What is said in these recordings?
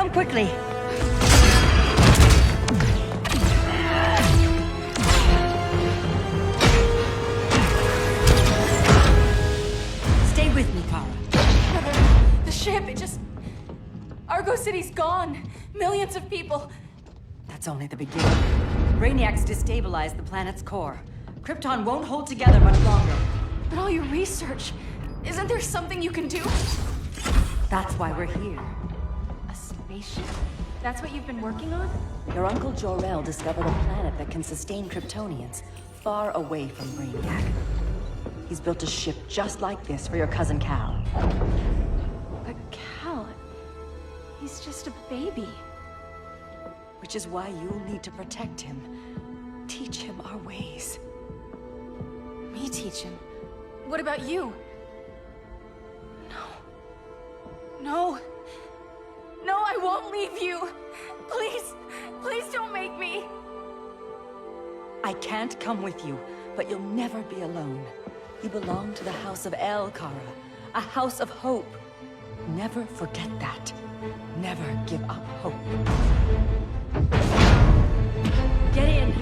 Run quickly! Stay with me, Kara. Mother, the ship, it just... Argo City's gone. Millions of people. That's only the beginning. Brainiac's destabilized the planet's core. Krypton won't hold together much longer. But all your research, isn't there something you can do? That's why we're here. A spaceship? That's what you've been working on? Your uncle Jor-El discovered a planet that can sustain Kryptonians, far away from Brainiac. He's built a ship just like this for your cousin Cal. But Cal... he's just a baby. Which is why you'll need to protect him. Teach him our ways. Me teach him? What about you? No. No, I won't leave you. Please, please don't make me. I can't come with you, but you'll never be alone. You belong to the House of El, Kara. A house of hope. Never forget that. Never give up hope. Get in!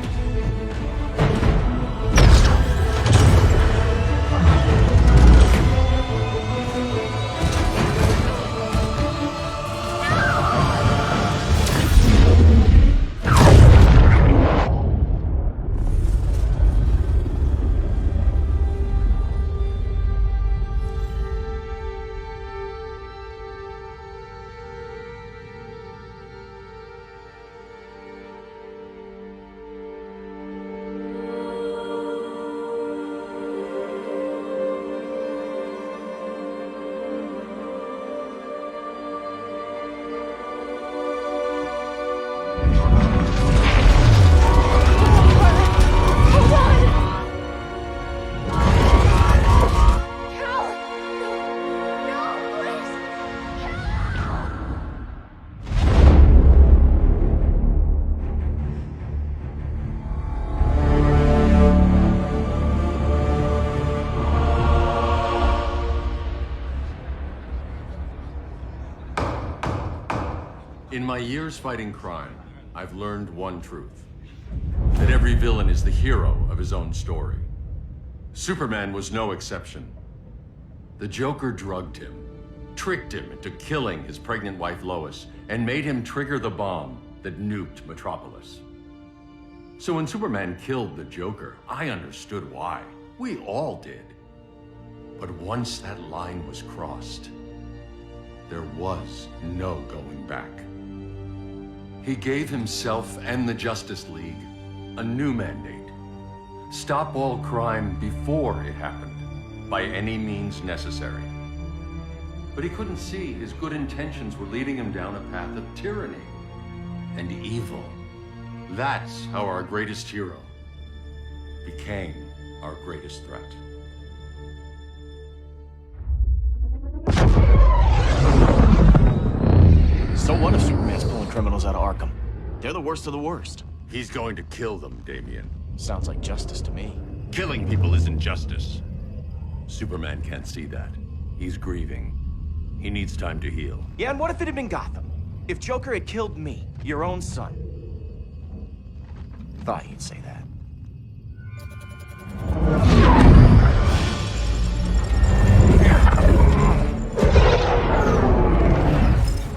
In my years fighting crime, I've learned one truth. That every villain is the hero of his own story. Superman was no exception. The Joker drugged him, tricked him into killing his pregnant wife Lois, and made him trigger the bomb that nuked Metropolis. So when Superman killed the Joker, I understood why. We all did. But once that line was crossed, there was no going back. He gave himself and the Justice League a new mandate. Stop all crime before it happened, by any means necessary. But he couldn't see his good intentions were leading him down a path of tyranny and evil. That's how our greatest hero became our greatest threat. So what if Superman's pulling criminals out of Arkham? They're the worst of the worst. He's going to kill them, Damian. Sounds like justice to me. Killing people isn't justice. Superman can't see that. He's grieving. He needs time to heal. Yeah, and what if it had been Gotham? If Joker had killed me, your own son? Thought you'd say that.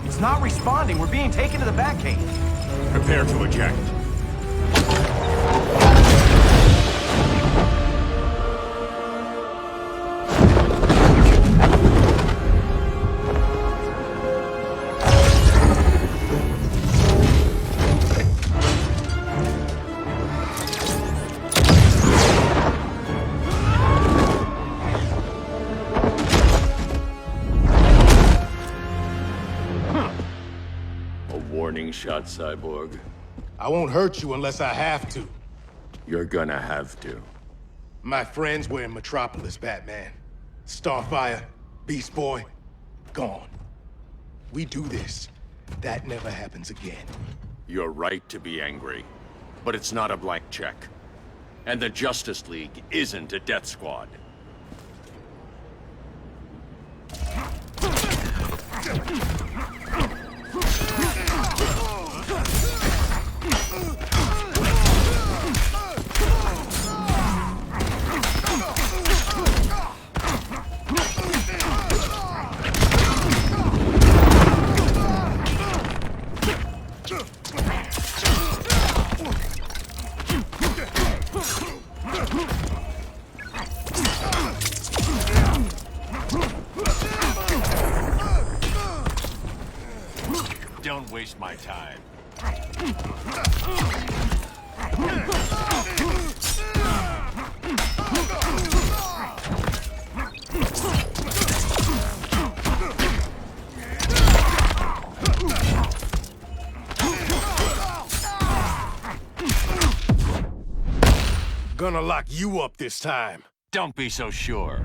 It's not responding. We're being taken to the Batcave. Prepare to eject. Warning shot, Cyborg. I won't hurt you unless I have to. You're gonna have to. My friends were in Metropolis, Batman. Starfire, Beast Boy, gone. We do this. That never happens again. You're right to be angry, but it's not a blank check. And the Justice League isn't a death squad. waste my time. Gonna lock you up this time. Don't be so sure.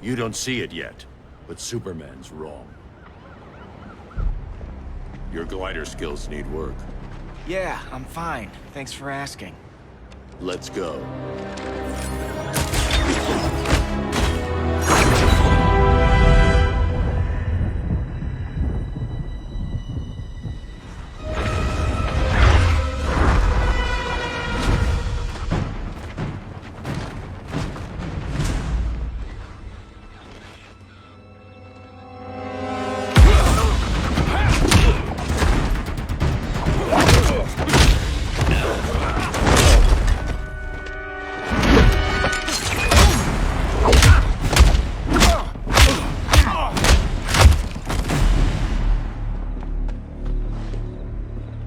You don't see it yet, but Superman's wrong. Your glider skills need work. Yeah, I'm fine. Thanks for asking. Let's go.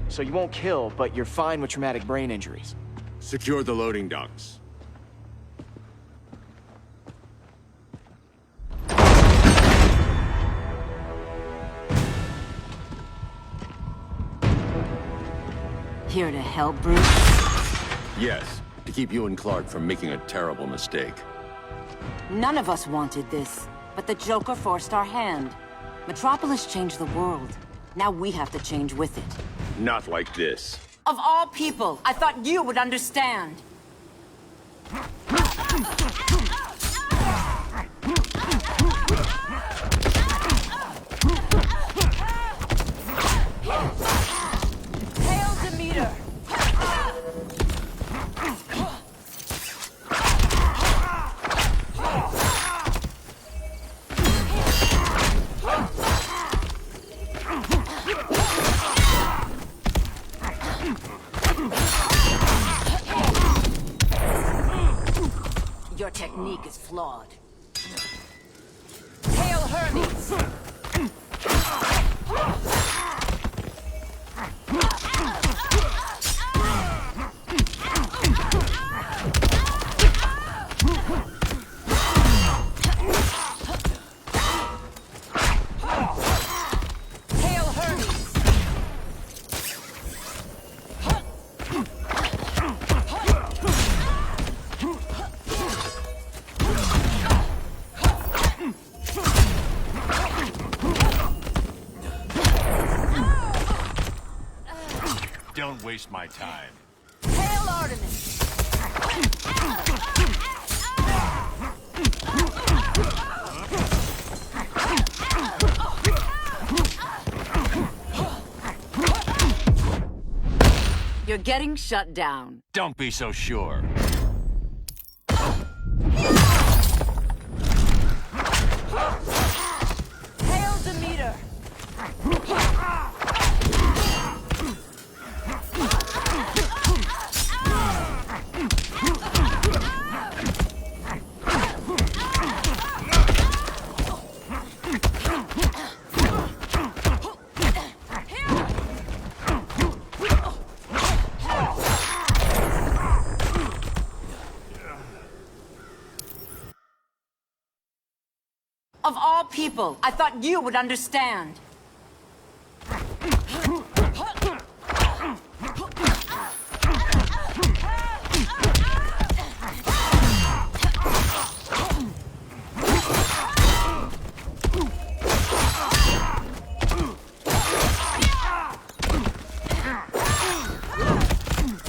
So you won't kill, but you're fine with traumatic brain injuries. Secure the loading docks. Here to help, Bruce? Yes, to keep you and Clark from making a terrible mistake. None of us wanted this, but the Joker forced our hand. Metropolis changed the world. Now we have to change with it. Not like this. Of all people, I thought you would understand. Hail Demeter! Your technique is flawed. Hail Hermes! Hail Hermes! Don't waste my time. Hail Artemis! You're getting shut down. Don't be so sure. Hail Demeter! Of all people, I thought you would understand.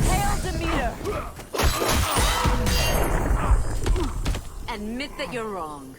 Hail Demeter! Admit that you're wrong.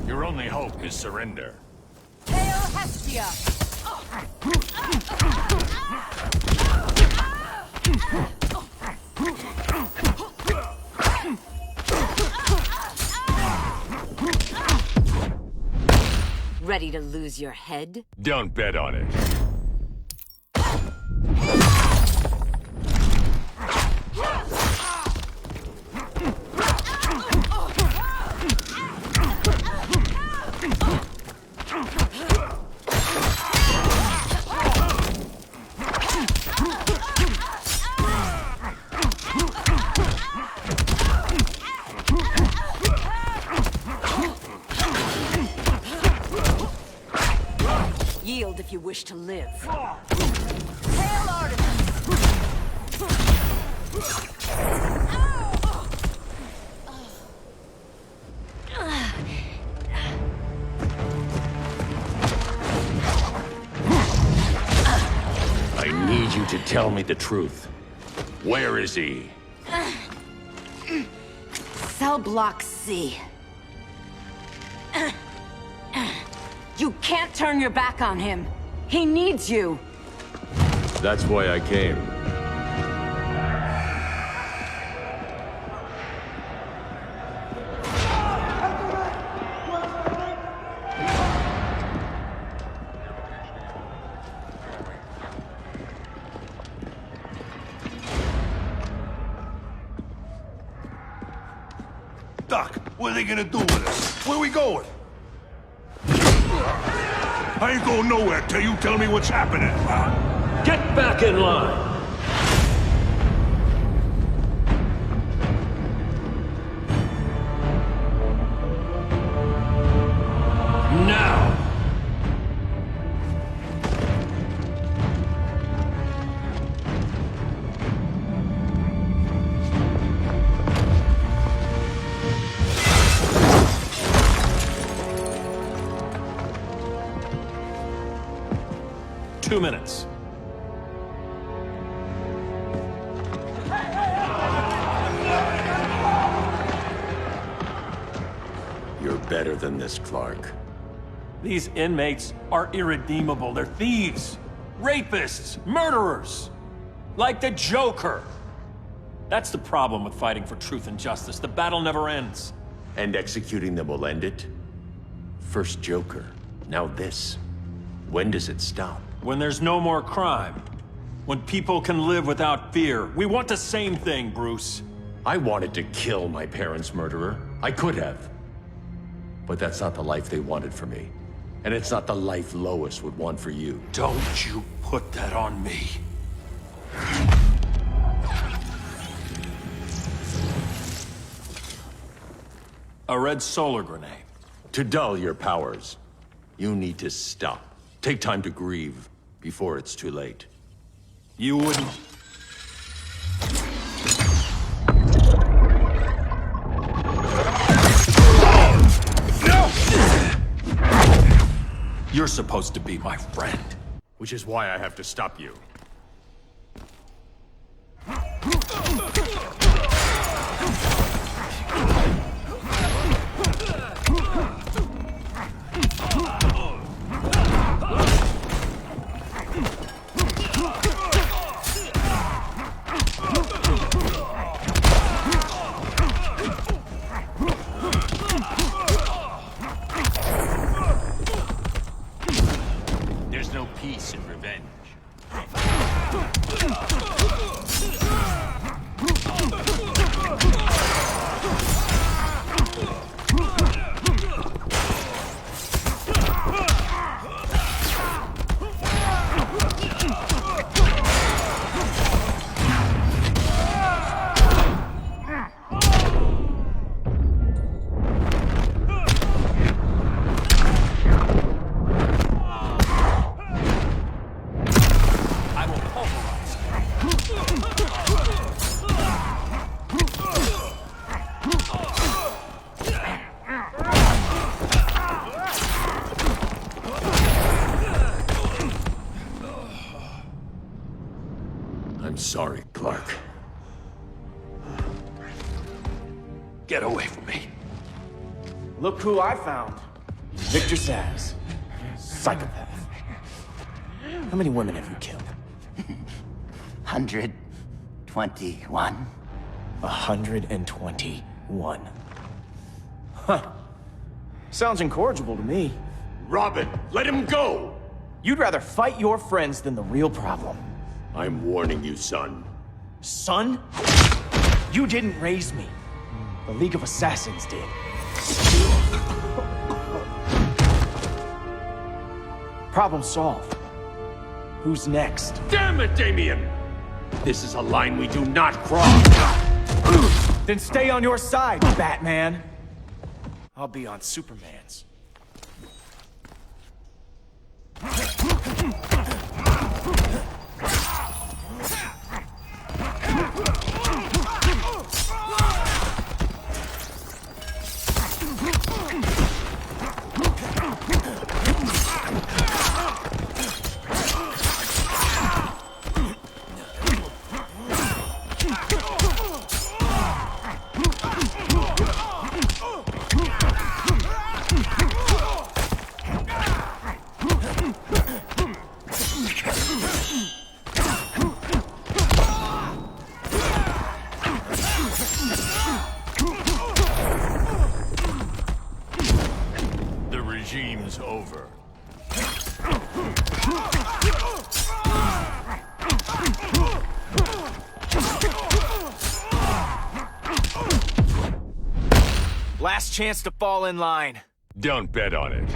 Your only hope is surrender. Hail Hestia! Ready to lose your head? Don't bet on it. Yield if you wish to live. Hail Artemis! I need you to tell me the truth. Where is he? Cell block C. You can't turn your back on him. He needs you. That's why I came. Doc, what are they gonna do with us? Where are we going? I ain't going nowhere till you tell me what's happening. Get back in line! Now! Two minutes. You're better than this, Clark. These inmates are irredeemable. They're thieves, rapists, murderers. Like the Joker. That's the problem with fighting for truth and justice. The battle never ends. And executing them will end it? First Joker, now this. When does it stop? When there's no more crime. When people can live without fear. We want the same thing, Bruce. I wanted to kill my parents' murderer. I could have. But that's not the life they wanted for me. And it's not the life Lois would want for you. Don't you put that on me. A red solar grenade. To dull your powers, you need to stop. Take time to grieve before it's too late. You wouldn't... You're supposed to be my friend. Which is why I have to stop you. There's no peace in revenge. I'm sorry, Clark. Get away from me. Look who I found. Victor Zsasz. Psychopath. How many women have you killed? 121. 121. Huh. Sounds incorrigible to me. Robin, let him go! You'd rather fight your friends than the real problem. I'm warning you, son. Son? You didn't raise me. The League of Assassins did. Problem solved. Who's next? Damn it, Damien! This is a line we do not cross! Then stay on your side, Batman. I'll be on Superman's. The regime's over. Last chance to fall in line. Don't bet on it.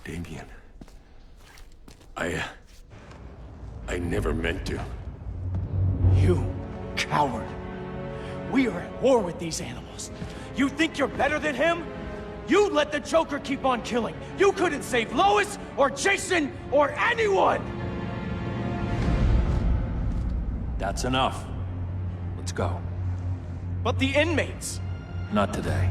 Damien. I never meant to. You coward. We are at war with these animals. You think you're better than him? You let the Joker keep on killing. You couldn't save Lois, or Jason, or anyone! That's enough. Let's go. But the inmates. Not today.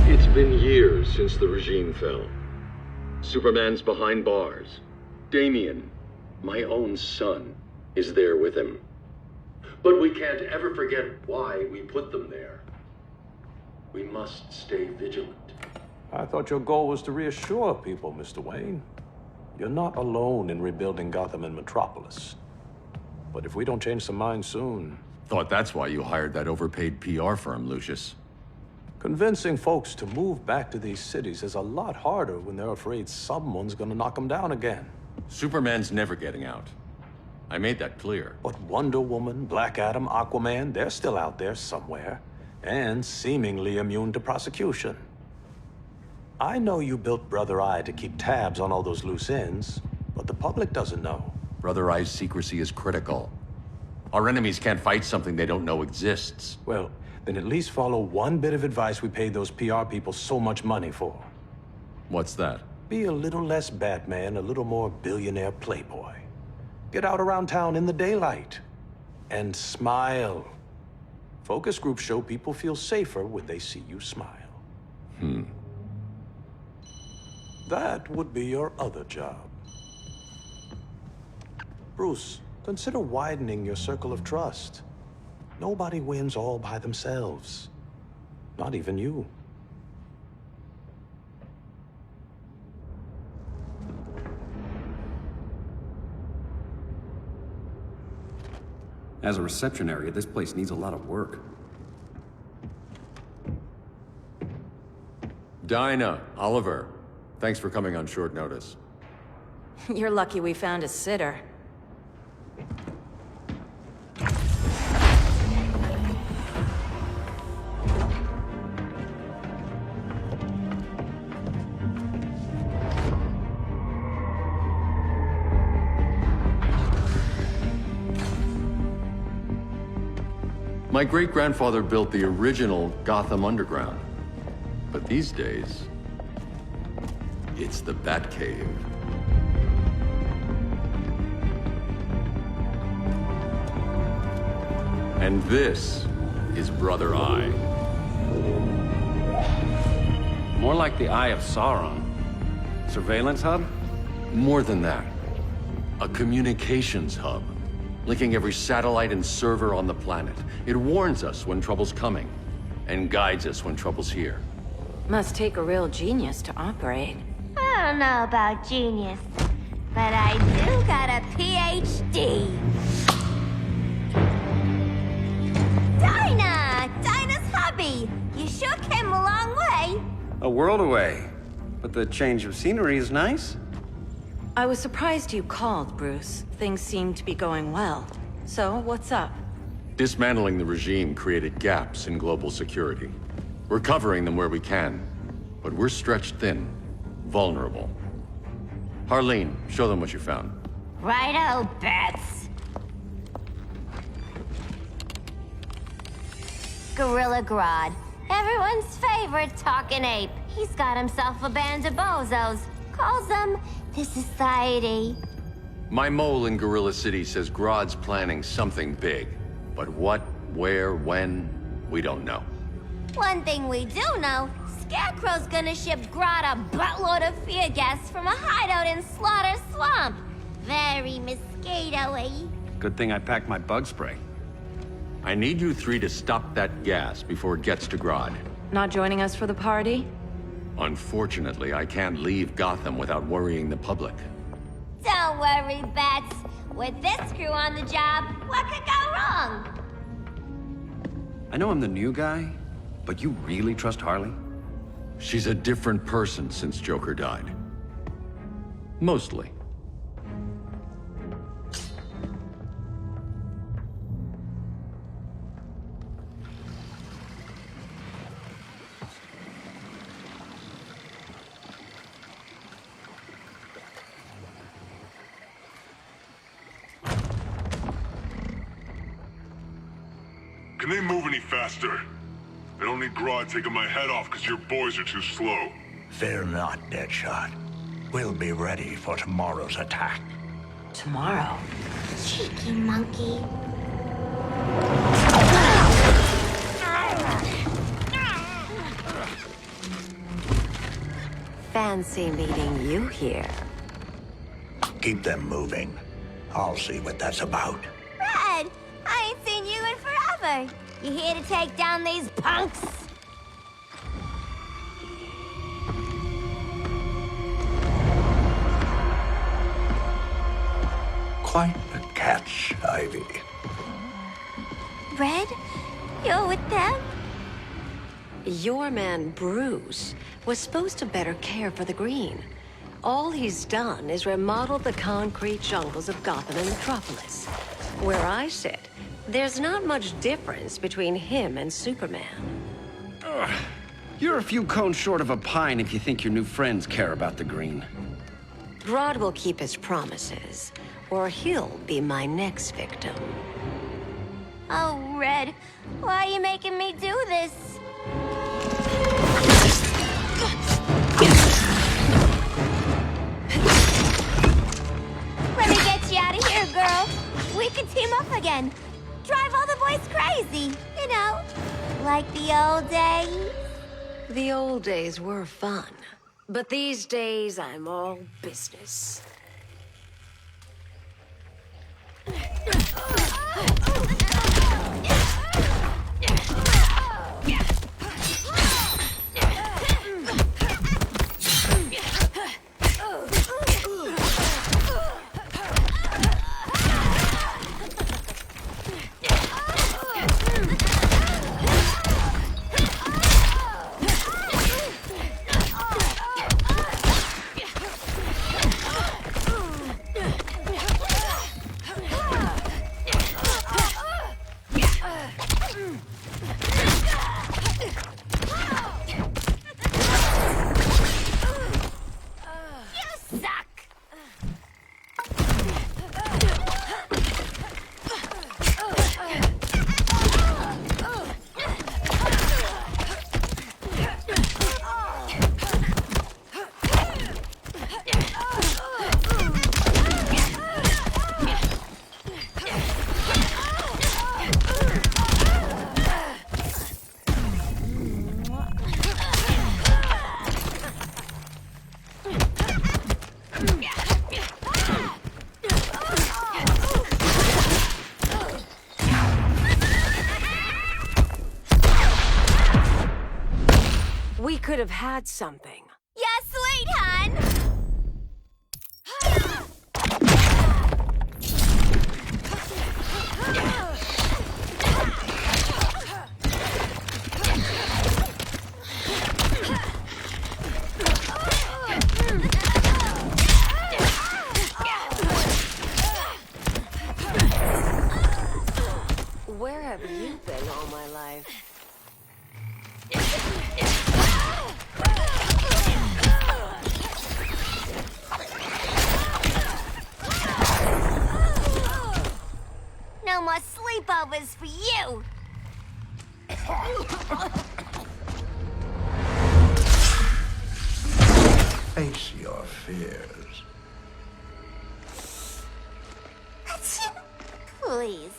It's been years since the regime fell. Superman's behind bars. Damien, my own son, is there with him. But we can't ever forget why we put them there. We must stay vigilant. I thought your goal was to reassure people, Mr. Wayne. You're not alone in rebuilding Gotham and Metropolis. But if we don't change some minds soon... Thought that's why you hired that overpaid PR firm, Lucius. Convincing folks to move back to these cities is a lot harder when they're afraid someone's gonna knock them down again. Superman's never getting out. I made that clear. But Wonder Woman, Black Adam, Aquaman, they're still out there somewhere. And seemingly immune to prosecution. I know you built Brother Eye to keep tabs on all those loose ends, but the public doesn't know. Brother Eye's secrecy is critical. Our enemies can't fight something they don't know exists. Well, then at least follow one bit of advice we paid those PR people so much money for. What's that? Be a little less Batman, a little more billionaire playboy. Get out around town in the daylight. And smile. Focus groups show people feel safer when they see you smile. That would be your other job. Bruce, consider widening your circle of trust. Nobody wins all by themselves. Not even you. As a reception area, this place needs a lot of work. Dinah, Oliver, Thanks for coming on short notice. You're lucky we found a sitter. My great-grandfather built the original Gotham Underground. But these days, it's the Batcave. And this is Brother Eye. More like the Eye of Sauron. Surveillance hub? More than that. A communications hub, linking every satellite and server on the planet. It warns us when trouble's coming, and guides us when trouble's here. Must take a real genius to operate. I don't know about genius, but I do got a PhD. Dinah's hubby! You sure came a long way. A world away. But the change of scenery is nice. I was surprised you called, Bruce. Things seem to be going well. So, what's up? Dismantling the regime created gaps in global security. We're covering them where we can, but we're stretched thin, vulnerable. Harleen, show them what you found. Righto, Bats. Gorilla Grodd. Everyone's favorite talking ape. He's got himself a band of bozos. Calls them the Society. My mole in Gorilla City says Grodd's planning something big. But what, where, when, we don't know. One thing we do know, Scarecrow's gonna ship Grodd a buttload of fear gas from a hideout in Slaughter Swamp. Very mosquito-y. Good thing I packed my bug spray. I need you three to stop that gas before it gets to Grodd. Not joining us for the party? Unfortunately, I can't leave Gotham without worrying the public. Don't worry, Bats. With this crew on the job, what could go wrong? I know I'm the new guy, but you really trust Harley? She's a different person since Joker died. Mostly. Can they move any faster? I don't need Grodd taking my head off because your boys are too slow. Fear not, Deadshot. We'll be ready for tomorrow's attack. Tomorrow? Cheeky monkey. Fancy meeting you here. Keep them moving. I'll see what that's about. Red, I ain't seen you in forever. You here to take down these punks? Quite the catch, Ivy. Red, you're with them? Your man, Bruce, was supposed to better care for the green. All he's done is remodel the concrete jungles of Gotham and Metropolis. Where I sit, there's not much difference between him and Superman. Ugh. You're a few cones short of a pine if you think your new friends care about the green. Grodd will keep his promises, or he'll be my next victim. Oh, Red, why are you making me do this? Let me get you out of here, girl. We can team up again. Drive all the boys crazy, you know, like the old days. The old days were fun, but these days I'm all business. We could have had something. Yeah, sweet, hun! Where have you been all my life? No more sleepovers for you! Face your fears. Please,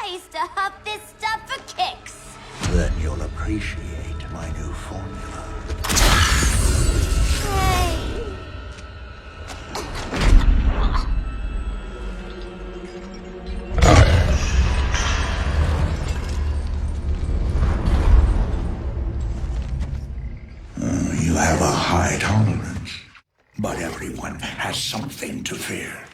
I used to huff this stuff for kicks. Then you'll appreciate my new formula. Hey. You have a high tolerance, but everyone has something to fear.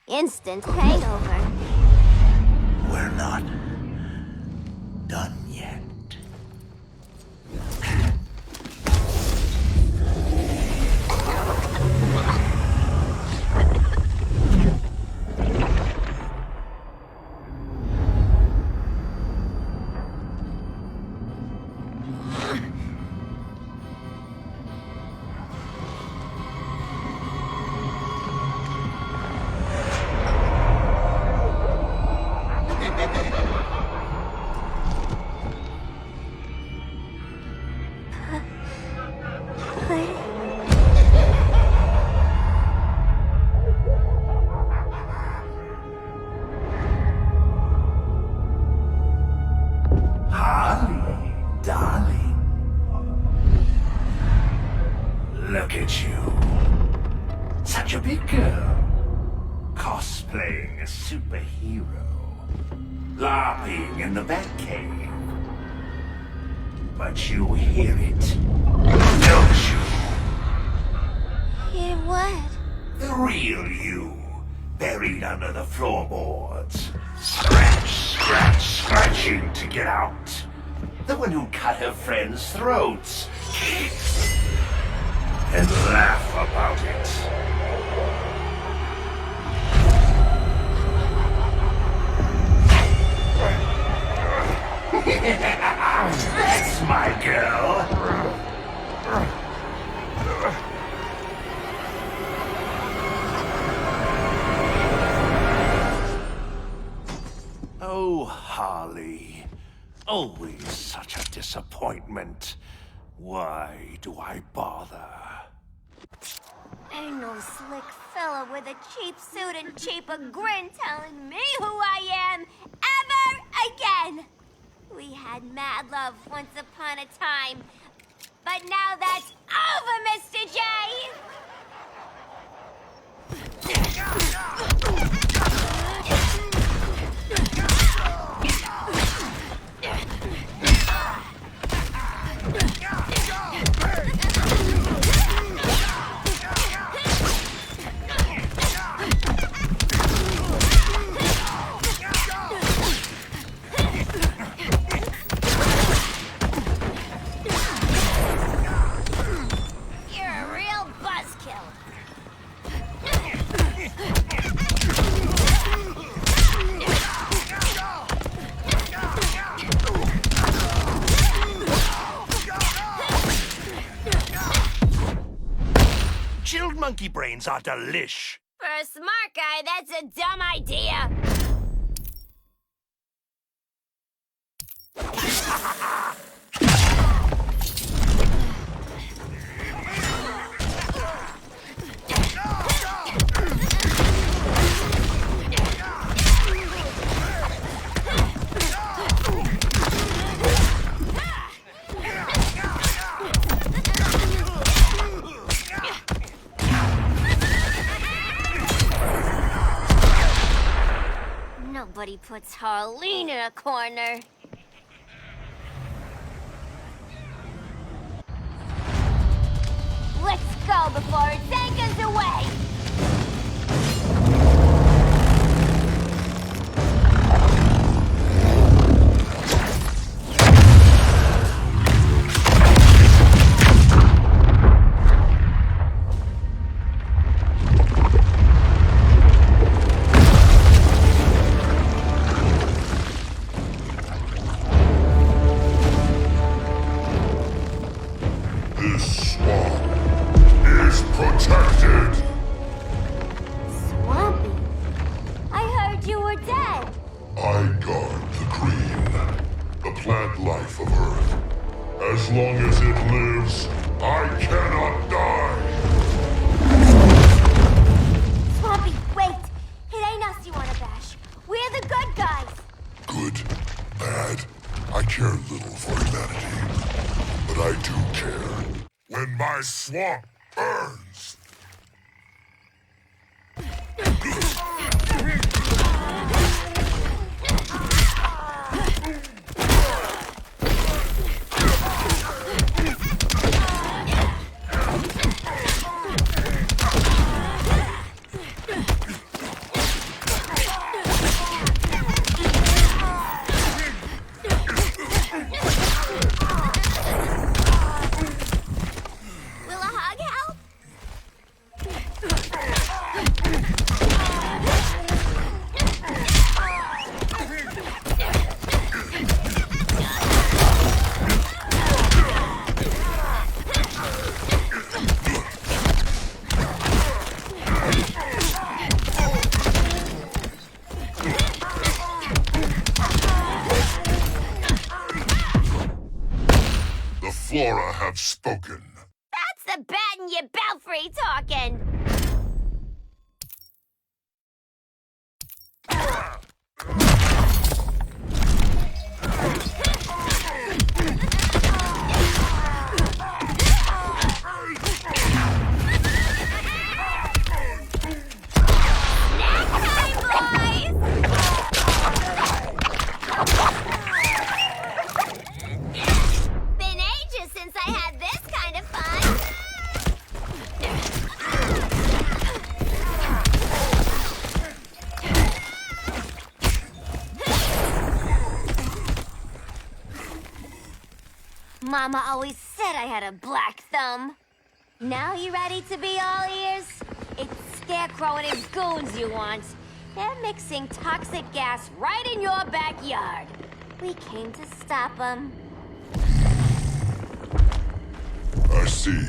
Instant hangover. We're not done yet. Look at you. Such a big girl. Cosplaying a superhero. LARPing in the Batcave. But you hear it, don't you? Hear what? The real you. Buried under the floorboards. Scratch, scratch, scratching to get out. The one who cut her friends' throats. And laugh about it. That's my girl. Oh, Harley. Always such a disappointment. Why do I bother? Ain't no slick fella with a cheap suit and cheaper grin telling me who I am ever again. We had mad love once upon a time, but now that's over, Mr. J! monkey brains are delish. For a smart guy, that's a dumb idea. Nobody puts Harleen in a corner. Let's go before it takes us away! This swamp is protected. Swampy? I heard you were dead. I guard the green, the plant life of Earth. As long as it lives, I cannot die. Swampy, wait! It ain't us you wanna bash. We're the good guys. Good, bad, I care little for humanity. But I do care when my swamp burns. Will a hug help? The Flora have spoken. That's the bat in your belfry talking. Been ages since I had this kind of fun. Mama always said I had a black thumb. Now you ready to be all ears? It's Scarecrow and his goons you want. They're mixing toxic gas right in your backyard. We came to stop them. I see.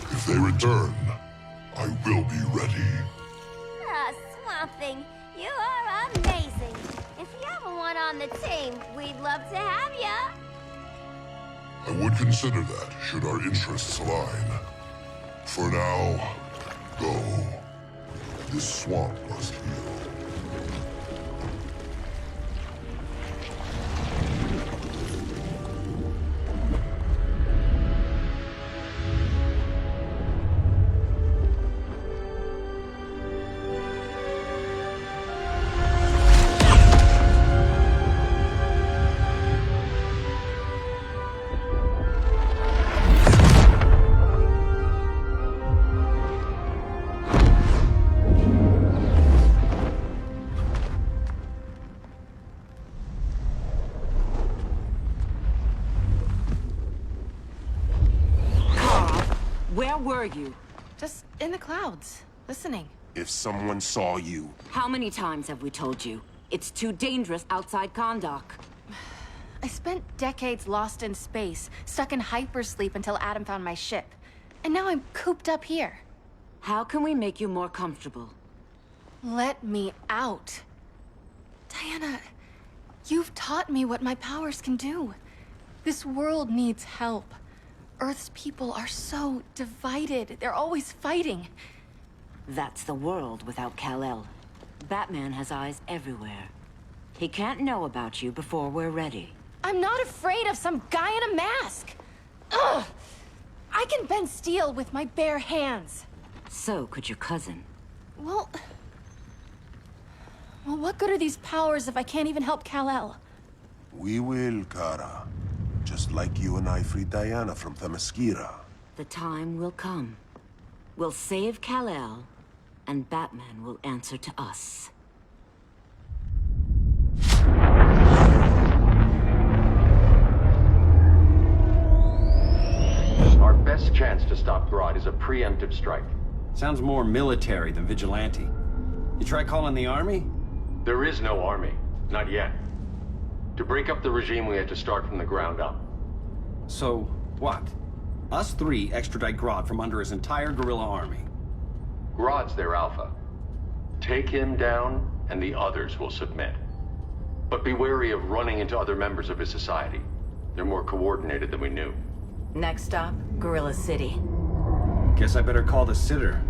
If they return, I will be ready. Ah, Swamp Thing, you are amazing. If you ever want on the team, we'd love to have ya. I would consider that, should our interests align. For now, go. This swamp must heal. Where were you? Just in the clouds, listening. If someone saw you... How many times have we told you? It's too dangerous outside Kahndaq. I spent decades lost in space, stuck in hypersleep until Adam found my ship. And now I'm cooped up here. How can we make you more comfortable? Let me out. Diana, you've taught me what my powers can do. This world needs help. Earth's people are so divided. They're always fighting. That's the world without Kal-El. Batman has eyes everywhere. He can't know about you before we're ready. I'm not afraid of some guy in a mask. Ugh! I can bend steel with my bare hands. So could your cousin. Well, what good are these powers if I can't even help Kal-El? We will, Kara. Just like you and I freed Diana from Themyscira. The time will come. We'll save Kal-El, and Batman will answer to us. Our best chance to stop Grodd is a preemptive strike. Sounds more military than vigilante. You try calling the army? There is no army. Not yet. To break up the regime, we had to start from the ground up. So, what? Us three extradite Grodd from under his entire guerrilla army. Grodd's their alpha. Take him down, and the others will submit. But be wary of running into other members of his society. They're more coordinated than we knew. Next stop, Gorilla City. Guess I better call the sitter.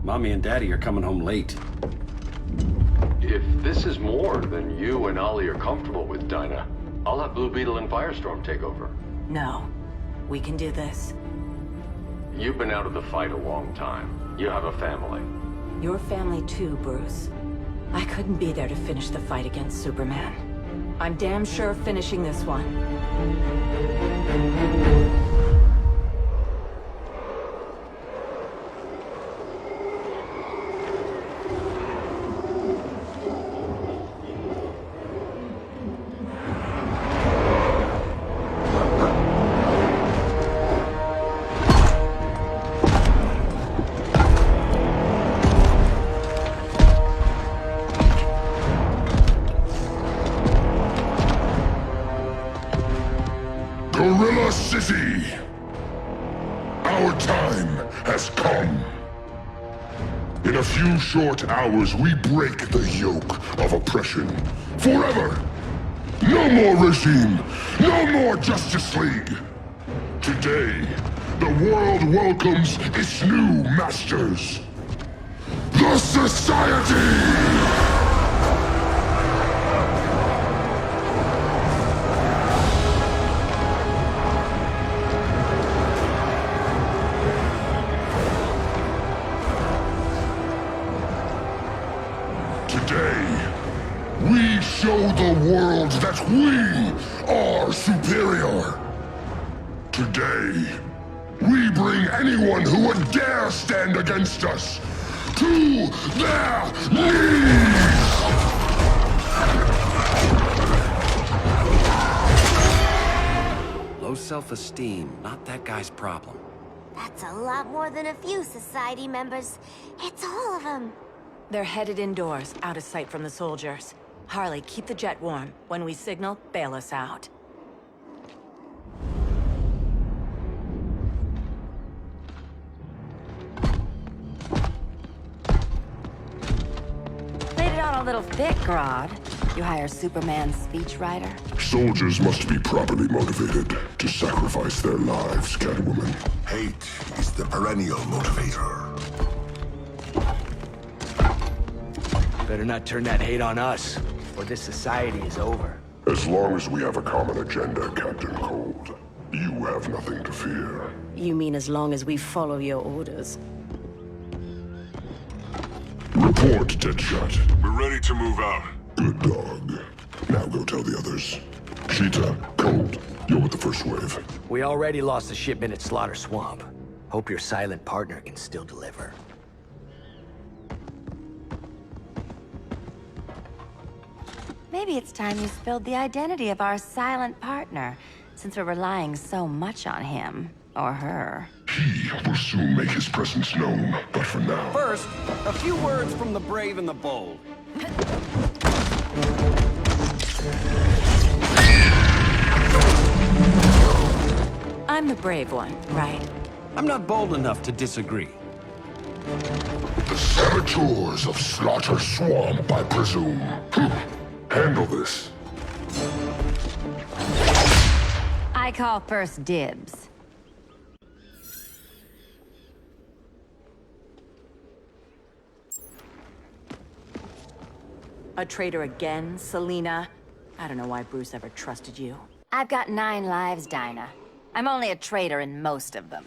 Mommy and Daddy are coming home late. If this is more than you and Ollie are comfortable with, Dinah, I'll have Blue Beetle and Firestorm take over. No. We can do this. You've been out of the fight a long time. You have a family. Your family too, Bruce. I couldn't be there to finish the fight against Superman. I'm damn sure finishing this one. Gorilla City! Our time has come. In a few short hours, we break the yoke of oppression. Forever! No more regime! No more Justice League! Today, the world welcomes its new masters. The Society! Today, we show the world that we are superior. Today, we bring anyone who would dare stand against us to their knees! Low self-esteem, not that guy's problem. That's a lot more than a few society members. It's all of them. They're headed indoors, out of sight from the soldiers. Harley, keep the jet warm. When we signal, bail us out. Laid it on a little thick, Grodd. You hire Superman's speechwriter? Soldiers must be properly motivated to sacrifice their lives, Catwoman. Hate is the perennial motivator. Better not turn that hate on us, or this society is over. As long as we have a common agenda, Captain Cold, you have nothing to fear. You mean as long as we follow your orders? Report, Deadshot. We're ready to move out. Good dog. Now go tell the others. Cheetah, Cold, you're with the first wave. We already lost the shipment at Slaughter Swamp. Hope your silent partner can still deliver. Maybe it's time you spilled the identity of our silent partner, since we're relying so much on him, or her. He will soon make his presence known, but for now... First, a few words from the brave and the bold. I'm the brave one, right? I'm not bold enough to disagree. The saboteurs of Slaughter Swamp, I presume. Handle this. I call first dibs. A traitor again, Selena? I don't know why Bruce ever trusted you. I've got 9 lives, Dinah. I'm only a traitor in most of them.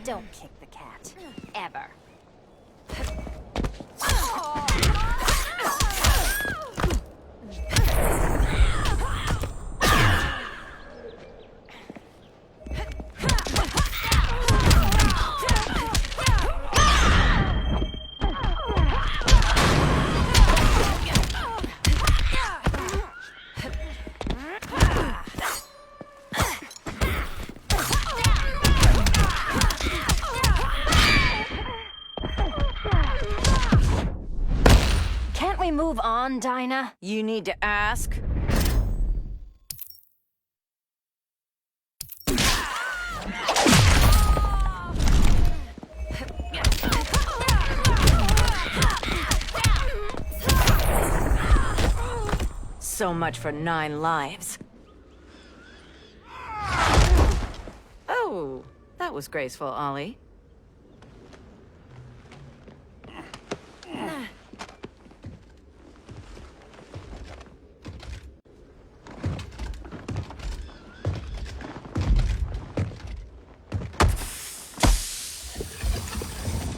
Don't kick the cat. Ever. Can't we move on, Dinah? You need to ask? So much for 9 lives. Oh, that was graceful, Ollie.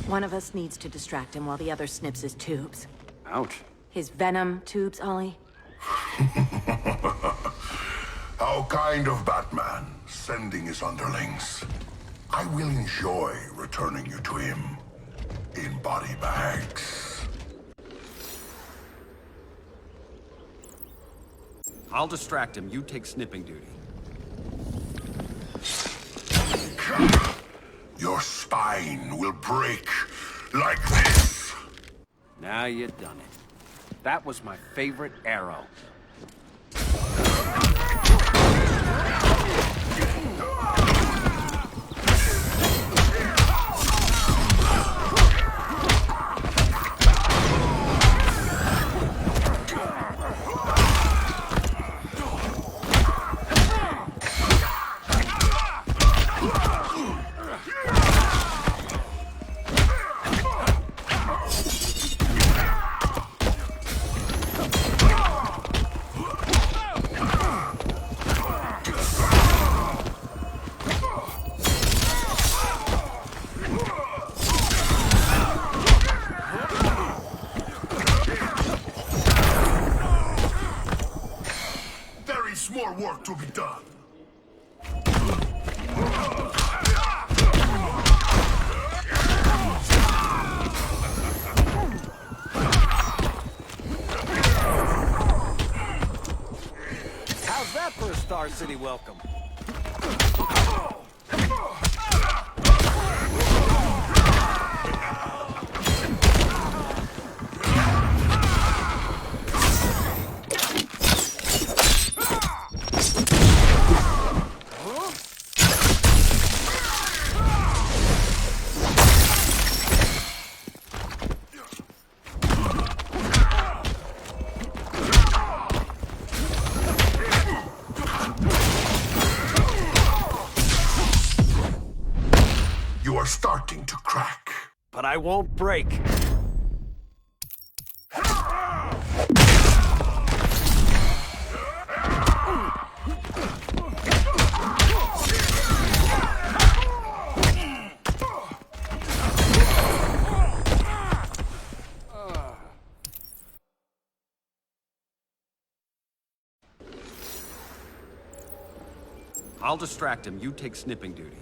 One of us needs to distract him while the other snips his tubes. Ouch. His venom tubes, Ollie. How kind of Batman, sending his underlings. I will enjoy returning you to him in body bags. I'll distract him. You take snipping duty. Your spine will break like this. Now you've done it. That was my favorite arrow. More work to be done. How's that for a Star City welcome? starting to crack. But I won't break. I'll distract him. You take snipping duty.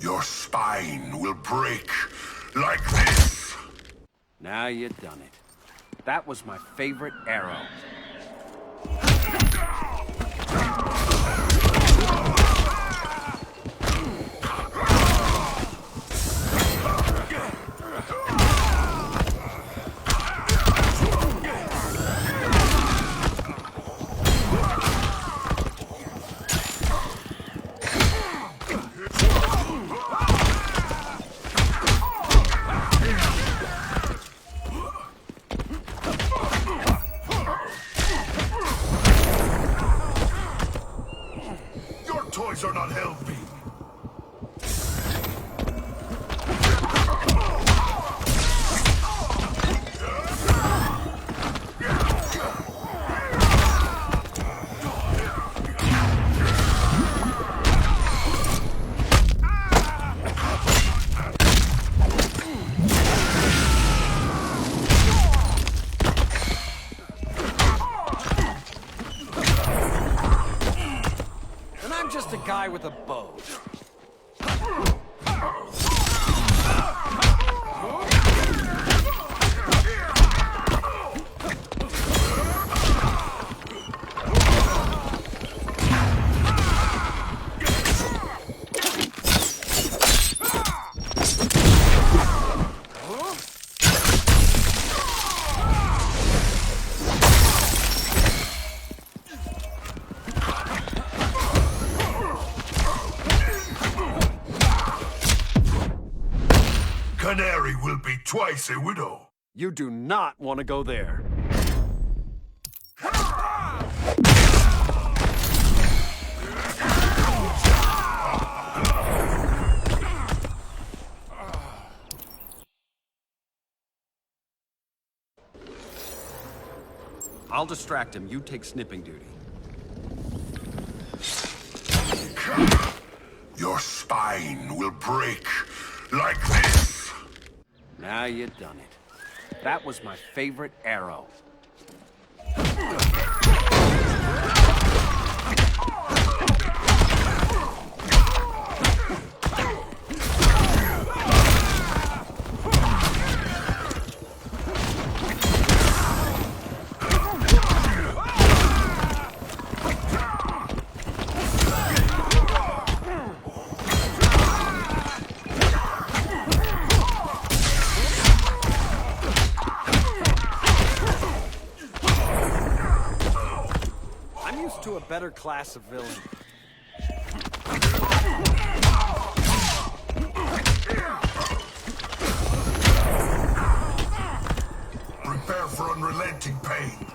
Your spine will break like this. Now you done it. That was my favorite arrow. Toys are not helping. Just a guy with a bow. Canary will be twice a widow. You do not want to go there. I'll distract him. You take snipping duty. Your spine will break like this. Now you done it. That was my favorite arrow. To a better class of villain. Prepare for unrelenting pain.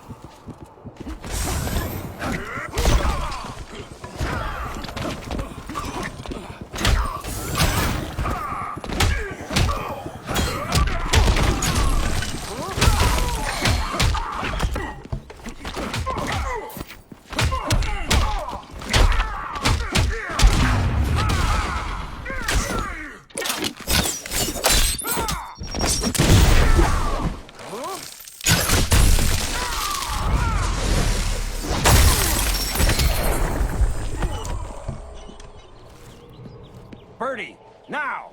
Birdie, now!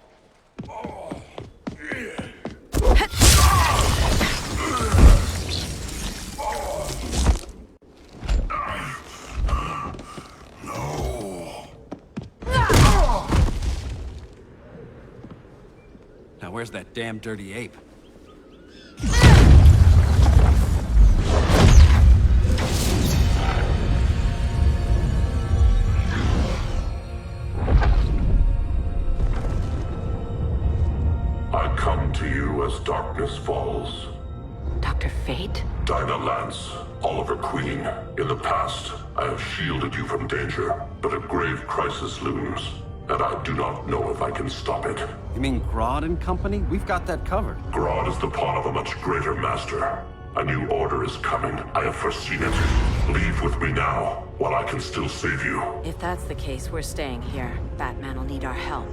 Now where's that damn dirty ape? I come to you as darkness falls. Dr. Dr. Fate? Dinah Lance, Oliver Queen. In the past, I have shielded you from danger, but a grave crisis looms, and I do not know if I can stop it. You mean Grodd and company? We've got that covered. Grodd is the pawn of a much greater master. A new order is coming. I have foreseen it. Leave with me now, while I can still save you. If that's the case, we're staying here. Batman will need our help.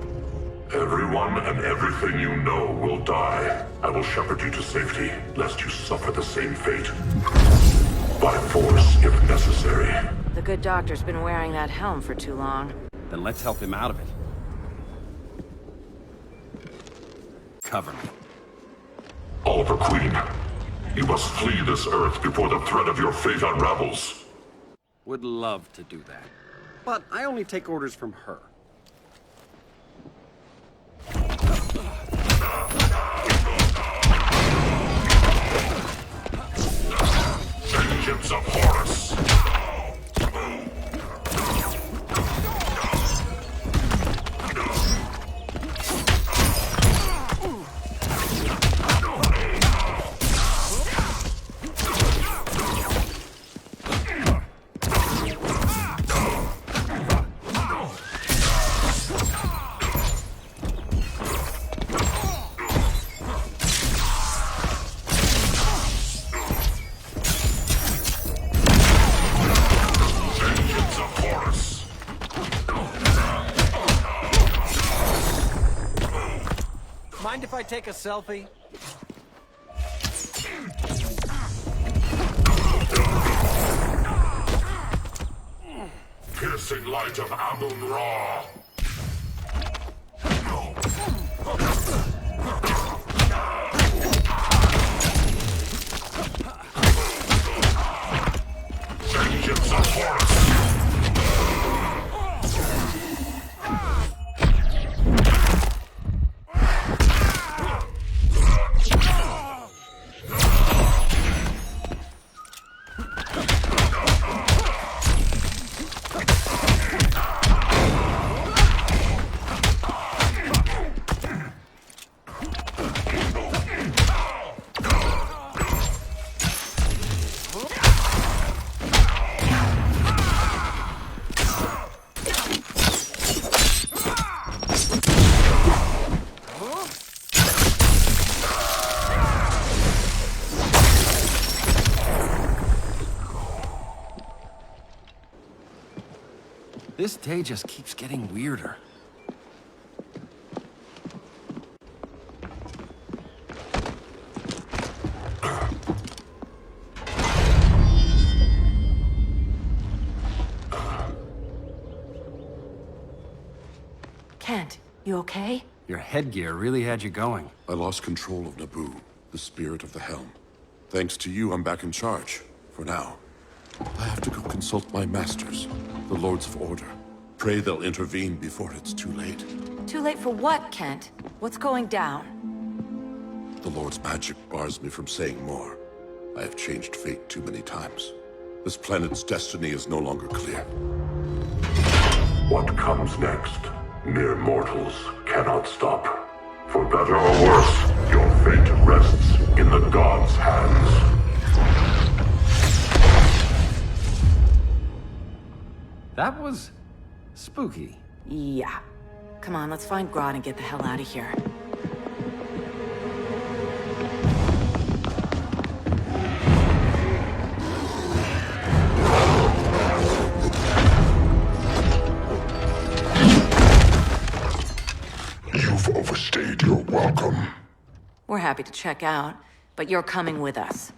Everyone and everything you know will die. I will shepherd you to safety, lest you suffer the same fate. By force, if necessary. The good doctor's been wearing that helm for too long. Then let's help him out of it. Cover me. Oliver Queen, you must flee this Earth before the threat of your fate unravels. Would love to do that. But I only take orders from her. Vengeance of Horus! Mind if I take a selfie? Piercing light of Amun-Ra! Vengeance of Horus! This day just keeps getting weirder. Kent, you okay? Your headgear really had you going. I lost control of Naboo, the spirit of the helm. Thanks to you, I'm back in charge. For now. I have to go consult my masters, the Lords of Order. Pray they'll intervene before it's too late. Too late for what, Kent? What's going down? The Lord's magic bars me from saying more. I have changed fate too many times. This planet's destiny is no longer clear. What comes next, mere mortals cannot stop. For better or worse, your fate rests in the gods' hands. That was spooky. Yeah. Come on, let's find Grodd and get the hell out of here. You've overstayed your welcome. We're happy to check out, but you're coming with us.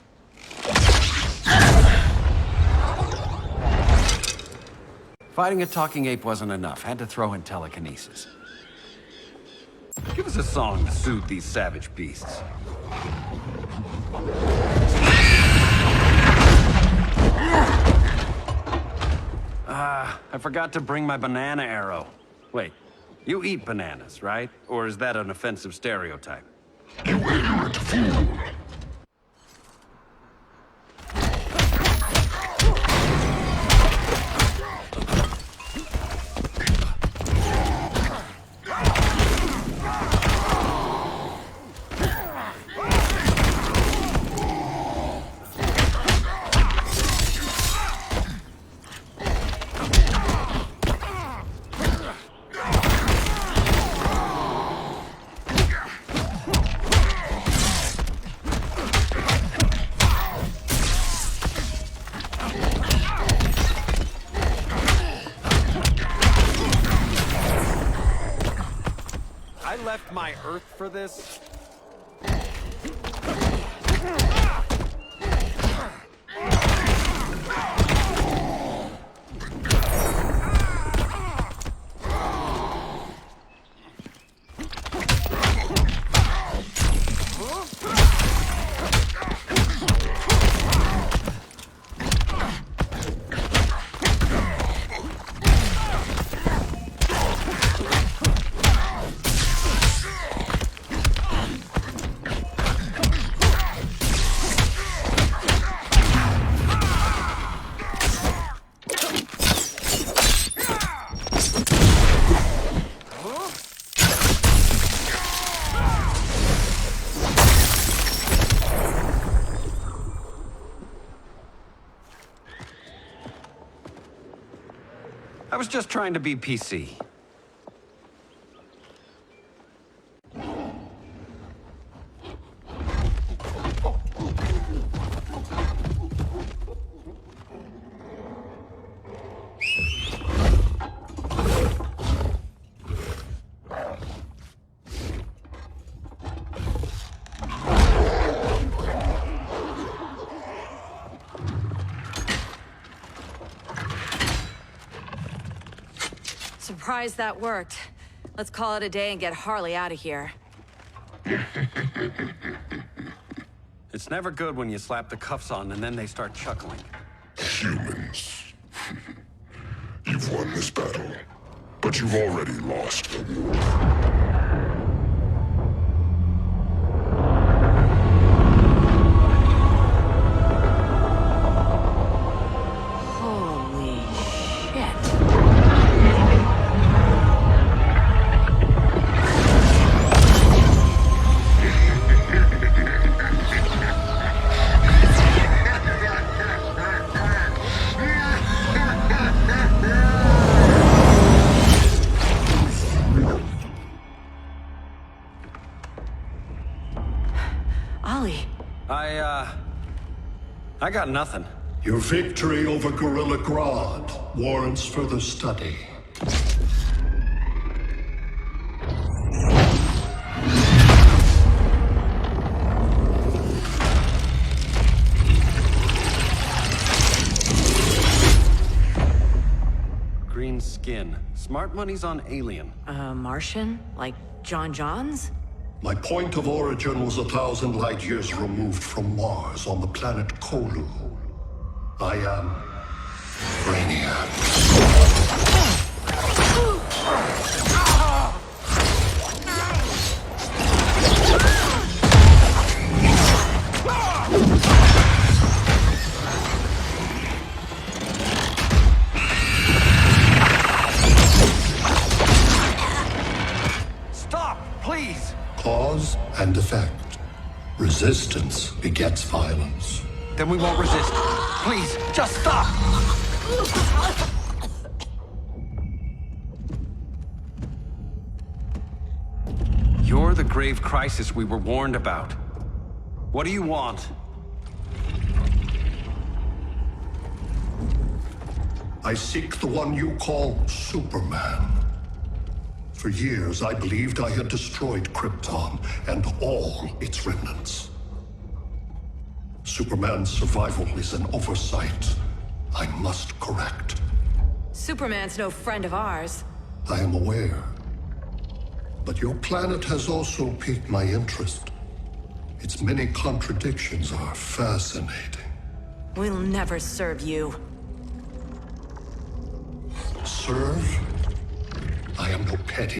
Fighting a talking ape wasn't enough. Had to throw in telekinesis. Give us a song to soothe these savage beasts. I forgot to bring my banana arrow. Wait, you eat bananas, right? Or is that an offensive stereotype? You ignorant fool! my Earth for this? I was just trying to be PC. Surprised that worked. Let's call it a day and get Harley out of here. It's never good when you slap the cuffs on and then they start chuckling. Humans. You've won this battle, but you've already lost. Holy shit. I got nothing. Your victory over Gorilla Grodd warrants further study. Green skin. Smart money's on alien. Martian? Like John Johns? My point of origin was 1,000 light years removed from Mars on the planet Kolu. I am Brainiac. Stop, please! Cause and effect. Resistance begets violence. Then we won't resist. Please, just stop! You're the grave crisis we were warned about. What do you want? I seek the one you call Superman. For years, I believed I had destroyed Krypton and all its remnants. Superman's survival is an oversight I must correct. Superman's no friend of ours. I am aware. But your planet has also piqued my interest. Its many contradictions are fascinating. We'll never serve you. Serve? I am no petty